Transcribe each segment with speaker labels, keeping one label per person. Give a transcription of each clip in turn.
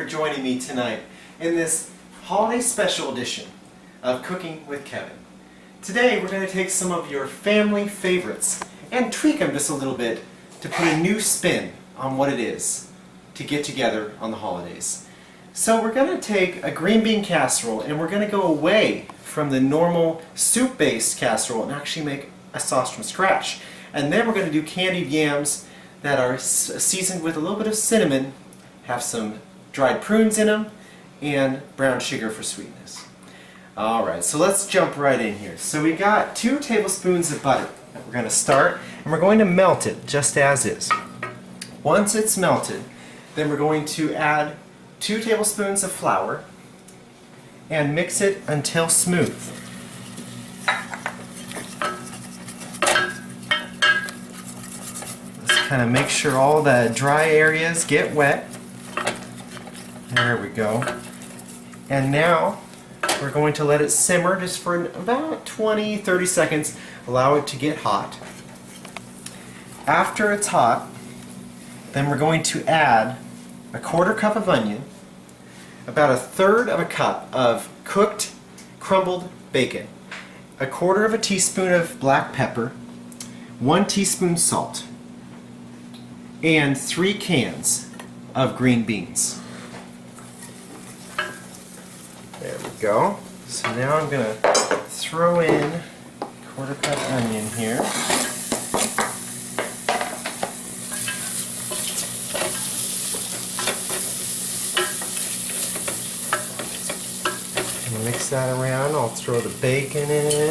Speaker 1: joining me tonight in this holiday special edition of Cooking with Kevin. Today we're going to take some of your family favorites and tweak them just a little bit to put a new spin on what it is to get together on the holidays. So we're going to take a green bean casserole and we're going to go away from the normal soup-based casserole and actually make a sauce from scratch. And then we're going to do candied yams that are seasoned with a little bit of cinnamon, have some dried prunes in them, and brown sugar for sweetness. Alright, so let's jump right in here. So we got 2 tablespoons of butter that we're going to start, and we're going to melt it just as is. Once it's melted, then we're going to add 2 tablespoons of flour and mix it until smooth. Let's kind of make sure all the dry areas get wet. There we go. And now we're going to let it simmer just for about 20-30 seconds. Allow it to get hot. After it's hot, then we're going to add a 1/4 cup of onion, about 1/3 of a cup of cooked crumbled bacon, 1/4 teaspoon of black pepper, 1 teaspoon salt, and 3 cans of green beans. There we go. So now I'm going to throw in 1/4 cup onion here. Mix that around. I'll throw the bacon in.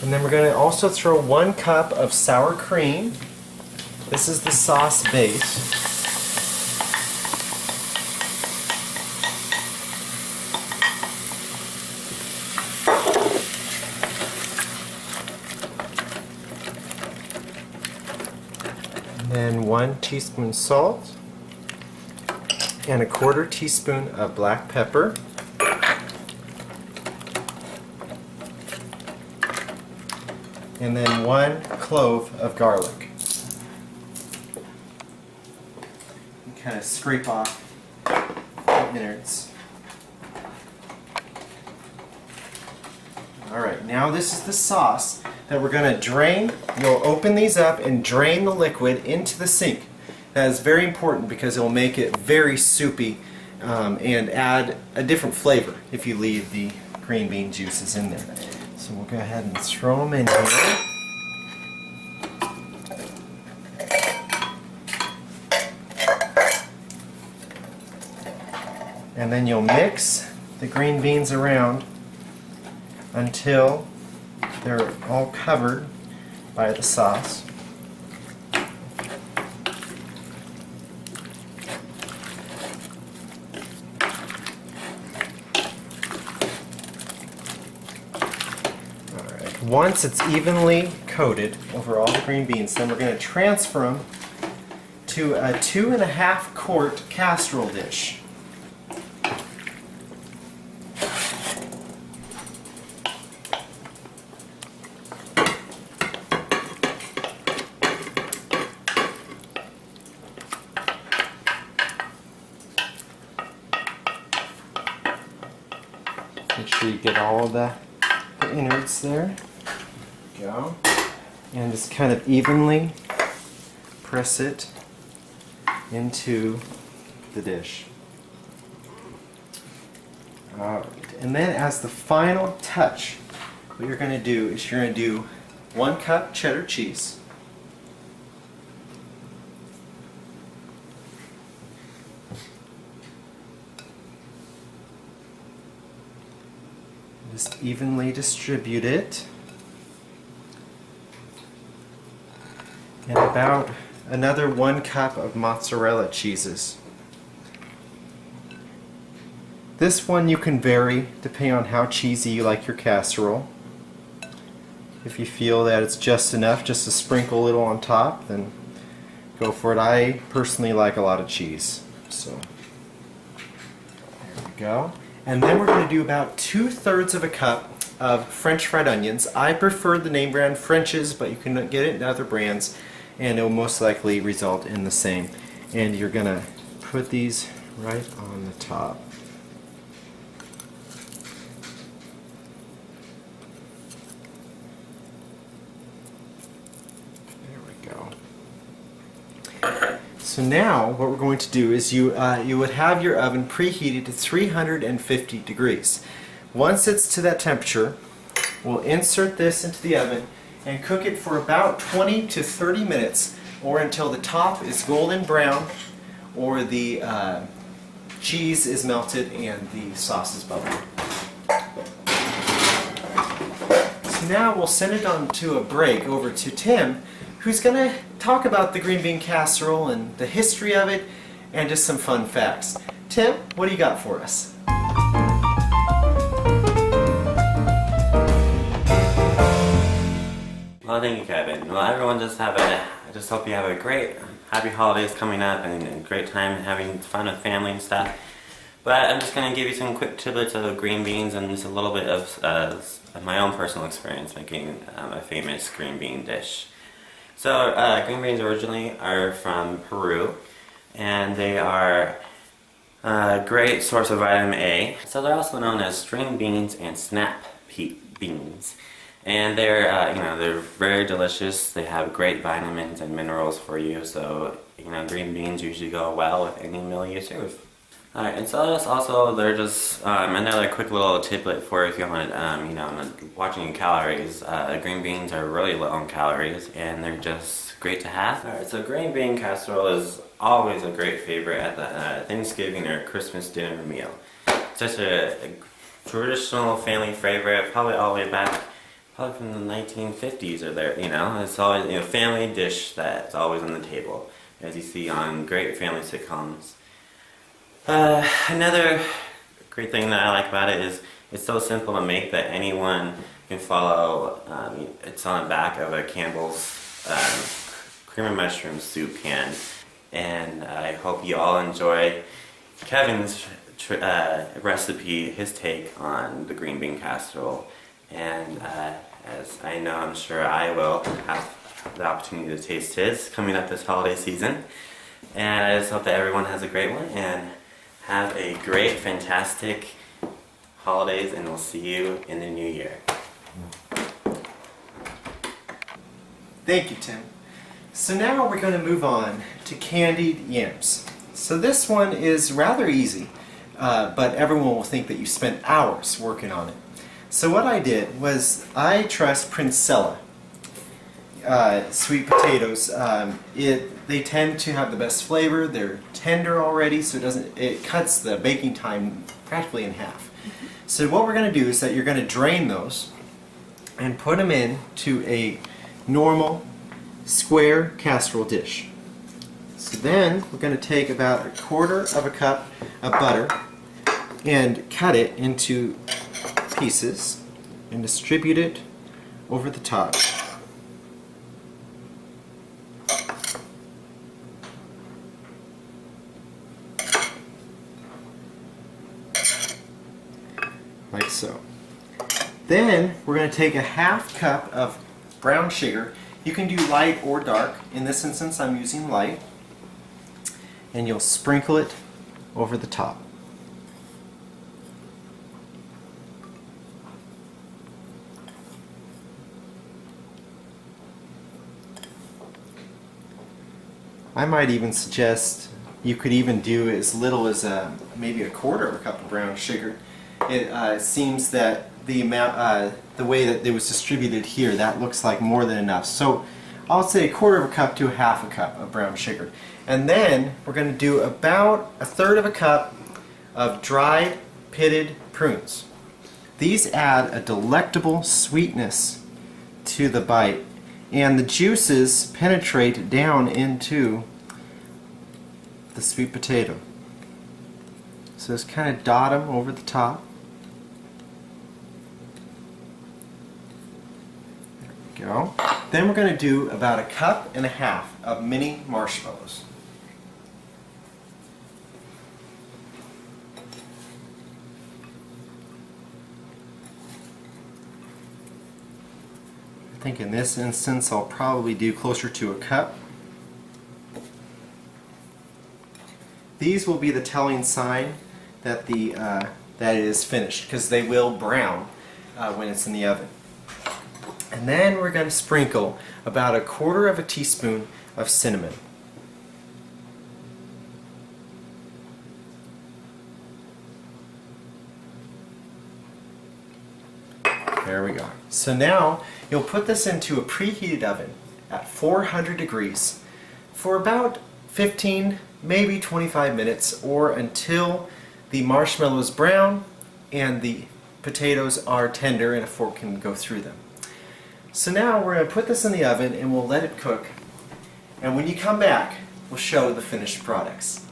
Speaker 1: And then we're going to also throw 1 cup of sour cream. This is the sauce base. And then 1 teaspoon salt. And 1/4 teaspoon of black pepper. And then 1 clove of garlic. And kind of scrape off the innards. Alright, now this is the sauce that we're going to drain. You'll open these up and drain the liquid into the sink. That is very important because it will make it very soupy and add a different flavor if you leave the green bean juices in there. So we'll go ahead and throw them in here. And then you'll mix the green beans around until they're all covered by the sauce. Once it's evenly coated over all the green beans, then we're going to transfer them to a 2.5 quart casserole dish. Make sure you get all of the innards there. Go. And just kind of evenly press it into the dish. Alright, and then as the final touch, what you're going to do is you're going to do 1 cup cheddar cheese, just evenly distribute it. And about another 1 cup of mozzarella cheeses. This one you can vary depending on how cheesy you like your casserole. If you feel that it's just enough just to sprinkle a little on top, then go for it. I personally like a lot of cheese. So there we go. And then we're going to do about 2/3 of a cup of French fried onions. I prefer the name brand French's, but you can get it in other brands and it will most likely result in the same. And you're going to put these right on the top. There we go. So now what we're going to do is you would have your oven preheated to 350 degrees. Once it's to that temperature, we'll insert this into the oven and cook it for about 20 to 30 minutes, or until the top is golden brown or the cheese is melted and the sauce is bubbling. So now we'll send it on to a break over to Tim, who's going to talk about the green bean casserole and the history of it and just some fun facts. Tim, what do you got for us?
Speaker 2: Well, thank you, Kevin. Well, everyone, I just hope you have a great, happy holidays coming up and a great time having fun with family and stuff. But I'm just going to give you some quick tidbits of green beans and just a little bit of my own personal experience making a famous green bean dish. So, green beans originally are from Peru, and they are a great source of vitamin A. So they're also known as string beans and snap beans. And they're very delicious. They have great vitamins and minerals for you. So, green beans usually go well with any meal you serve. Alright, and so they're just another quick little tidbit for if you want, watching your calories. Green beans are really low in calories, and they're just great to have. Alright, so green bean casserole is always a great favorite at the Thanksgiving or Christmas dinner meal. Such a traditional family favorite, probably all the way back, probably from the 1950s or there. It's always a family dish that's always on the table, as you see on great family sitcoms. Another great thing that I like about it is it's so simple to make that anyone can follow. It's on the back of a Campbell's cream and mushroom soup can, and I hope you all enjoy Kevin's recipe, his take on the green bean casserole, and as I'm sure I will have the opportunity to taste his coming up this holiday season. And I just hope that everyone has a great one and have a great, fantastic holidays, and we'll see you in the new year.
Speaker 1: Thank you, Tim. So now we're going to move on to candied yams. So this one is rather easy, but everyone will think that you spent hours working on it. So what I did was I trust Princella sweet potatoes. They tend to have the best flavor. They're tender already, so it cuts the baking time practically in half. So what we're going to do is that you're going to drain those and put them into a normal square casserole dish. So then we're going to take about 1/4 of a cup of butter and cut it into pieces and distribute it over the top. Like so. Then we're going to take a 1/2 cup of brown sugar. You can do light or dark. In this instance I'm using light. And you'll sprinkle it over the top. I might even suggest you could even do as little as maybe 1/4 of a cup of brown sugar. It seems that the amount, the way that it was distributed here, that looks like more than enough. So I'll say 1/4 of a cup to a 1/2 a cup of brown sugar. And then we're going to do about 1/3 of a cup of dried pitted prunes. These add a delectable sweetness to the bite, and the juices penetrate down into the sweet potato. So just kind of dot them over the top. There we go. Then we're going to do about 1.5 cups of mini marshmallows. I think in this instance I'll probably do closer to 1 cup. these will be the telling sign that that it is finished, because they will brown when it's in the oven. And then we're going to sprinkle about 1/4 teaspoon of cinnamon. There we go. So now you'll put this into a preheated oven at 400 degrees for about 15, maybe 25 minutes, or until the marshmallows brown and the potatoes are tender and a fork can go through them. So now we're going to put this in the oven and we'll let it cook. And when you come back, we'll show the finished products.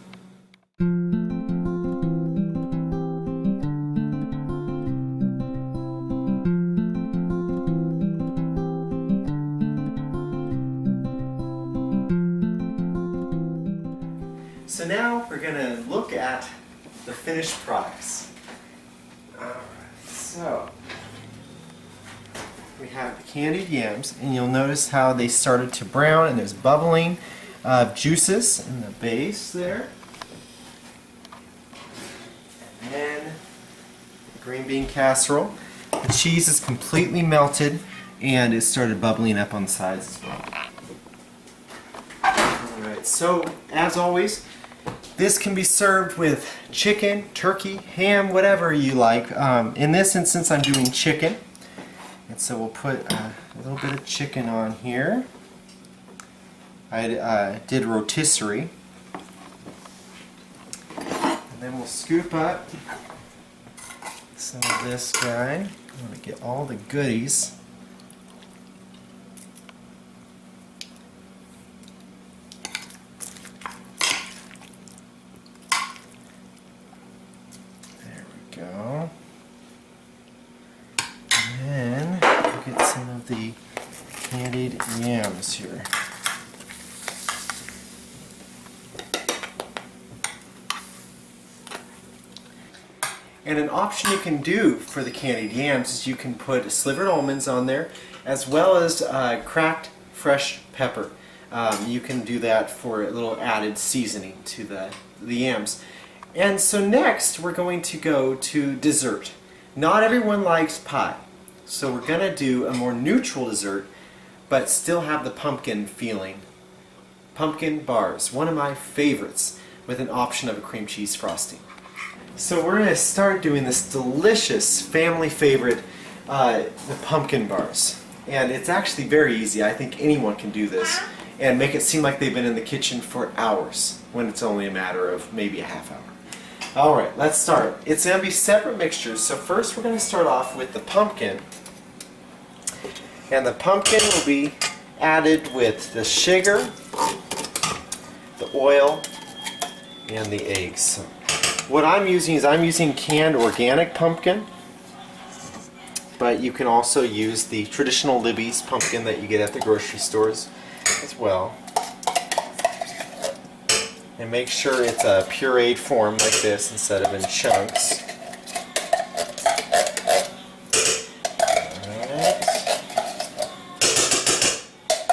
Speaker 1: So now we're going to look at the finished products. Alright, so we have the candied yams, and you'll notice how they started to brown and there's bubbling of juices in the base there. And then the green bean casserole. The cheese is completely melted and it started bubbling up on the sides as well. Alright, so as always, this can be served with chicken, turkey, ham, whatever you like. In this instance, I'm doing chicken. And so we'll put a little bit of chicken on here. I did rotisserie. And then we'll scoop up some of this guy. I want to get all the goodies. Go. And then we'll get some of the candied yams here. And an option you can do for the candied yams is you can put slivered almonds on there, as well as cracked fresh pepper. You can do that for a little added seasoning to the yams. And so next we're going to go to dessert. Not everyone likes pie, so we're going to do a more neutral dessert but still have the pumpkin feeling. Pumpkin bars, one of my favorites, with an option of a cream cheese frosting. So we're going to start doing this delicious family favorite, the pumpkin bars. And it's actually very easy. I think anyone can do this and make it seem like they've been in the kitchen for hours when it's only a matter of maybe a half hour. Alright, let's start. It's going to be separate mixtures, so first we're going to start off with the pumpkin. And the pumpkin will be added with the sugar, the oil, and the eggs. So what I'm using is canned organic pumpkin, but you can also use the traditional Libby's pumpkin that you get at the grocery stores as well. And make sure it's a pureed form like this instead of in chunks. Alright.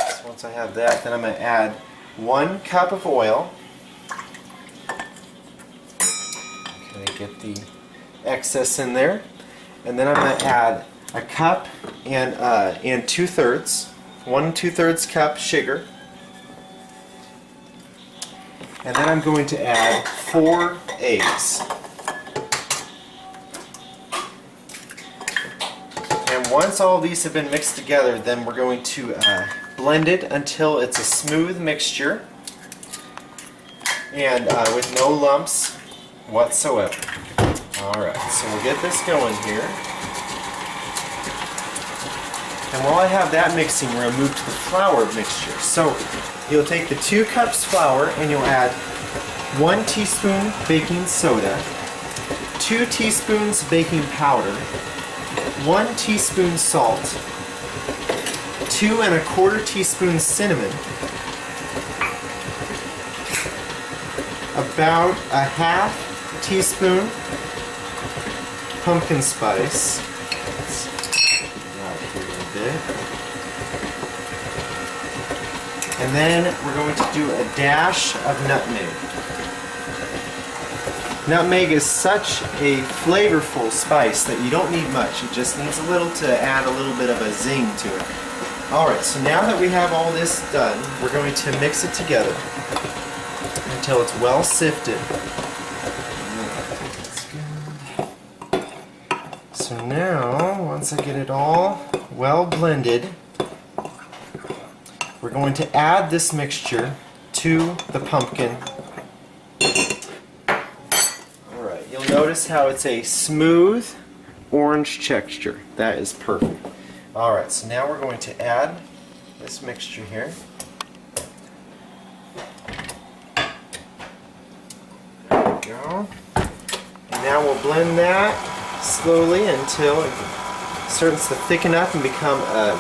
Speaker 1: So once I have that, then I'm going to add 1 cup of oil. Okay, get the excess in there. And then I'm going to add a cup and 2/3, 1 2/3 cup sugar. And then I'm going to add 4 eggs. And once all these have been mixed together, then we're going to blend it until it's a smooth mixture and with no lumps whatsoever. Alright, so we'll get this going here. And while I have that mixing, we're going to move to the flour mixture. So you'll take the 2 cups flour and you'll add 1 teaspoon baking soda, 2 teaspoons baking powder, 1 teaspoon salt, 2 1/4 teaspoons cinnamon, about a 1/2 teaspoon pumpkin spice. And then we're going to do a dash of nutmeg. Nutmeg is such a flavorful spice that you don't need much. It just needs a little to add a little bit of a zing to it. Alright, so now that we have all this done, we're going to mix it together until it's well sifted. So now, once I get it all well blended, we're going to add this mixture to the pumpkin. Alright, you'll notice how it's a smooth orange texture. That is perfect. Alright, so now we're going to add this mixture here. There we go. And now we'll blend that slowly until it starts to thicken up and become a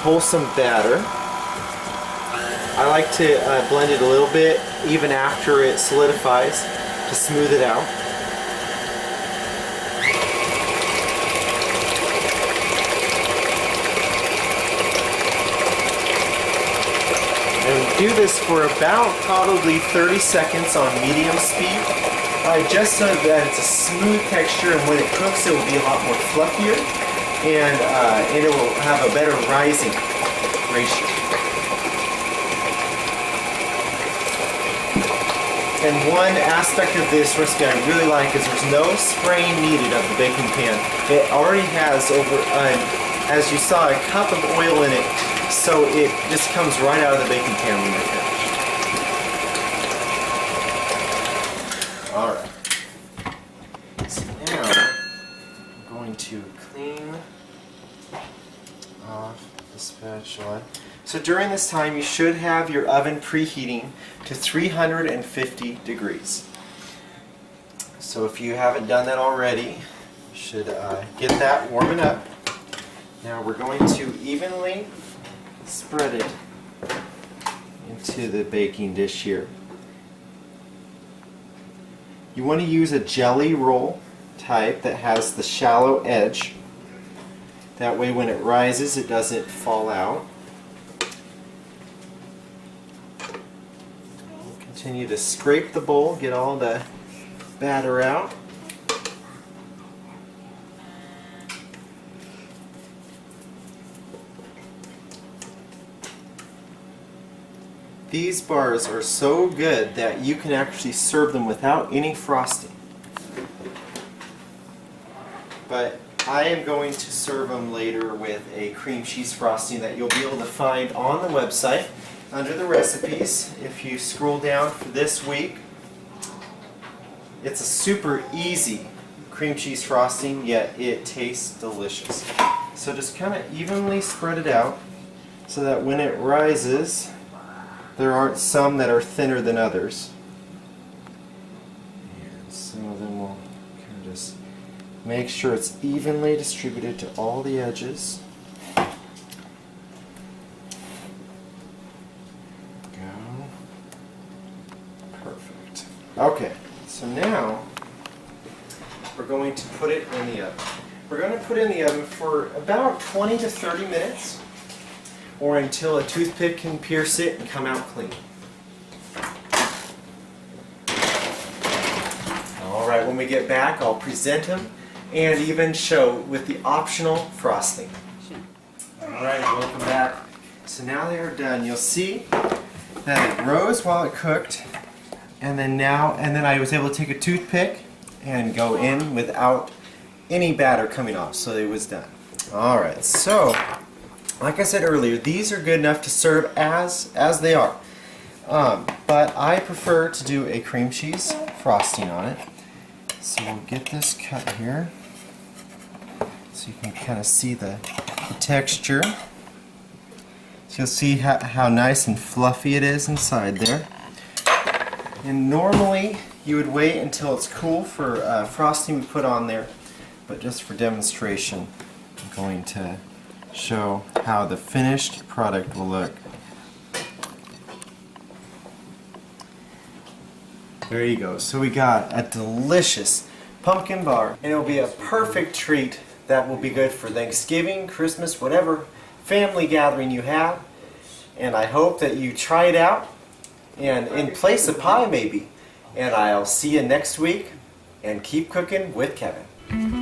Speaker 1: wholesome batter. I like to blend it a little bit even after it solidifies to smooth it out. And do this for about probably 30 seconds on medium speed, just so that it's a smooth texture, and when it cooks it will be a lot more fluffier, and it will have a better rising ratio. And one aspect of this recipe I really like is there's no spraying needed of the baking pan. It already has over, as you saw, a cup of oil in it, so it just comes right out of the baking pan when you're finished. Alright. So now I'm going to clean off the spatula. So during this time you should have your oven preheating to 350 degrees. So if you haven't done that already, you should get that warming up. Now we're going to evenly spread it into the baking dish here. You want to use a jelly roll type that has the shallow edge. That way when it rises it doesn't fall out. Continue to scrape the bowl, get all the batter out. These bars are so good that you can actually serve them without any frosting. But I am going to serve them later with a cream cheese frosting that you'll be able to find on the website under the recipes. If you scroll down for this week, it's a super easy cream cheese frosting, yet it tastes delicious. So just kind of evenly spread it out so that when it rises, there aren't some that are thinner than others. And so then we'll kind of just make sure it's evenly distributed to all the edges. Go. Perfect. Okay, so now we're going to put it in the oven. We're going to put it in the oven for about 20 to 30 minutes. Or until a toothpick can pierce it and come out clean. Alright, when we get back I'll present them and even show with the optional frosting. Alright, welcome back. So now they are done. You'll see that it rose while it cooked, and then I was able to take a toothpick and go in without any batter coming off, so it was done. Alright, so like I said earlier, these are good enough to serve as they are. But I prefer to do a cream cheese frosting on it. So we'll get this cut here so you can kind of see the texture. So you'll see how nice and fluffy it is inside there. And normally you would wait until it's cool for frosting to put on there, but just for demonstration I'm going to show how the finished product will look. There you go. So we got a delicious pumpkin bar, and it will be a perfect treat that will be good for Thanksgiving, Christmas, whatever family gathering you have. And I hope that you try it out, and in place of pie maybe. And I'll see you next week, and keep cooking with Kevin.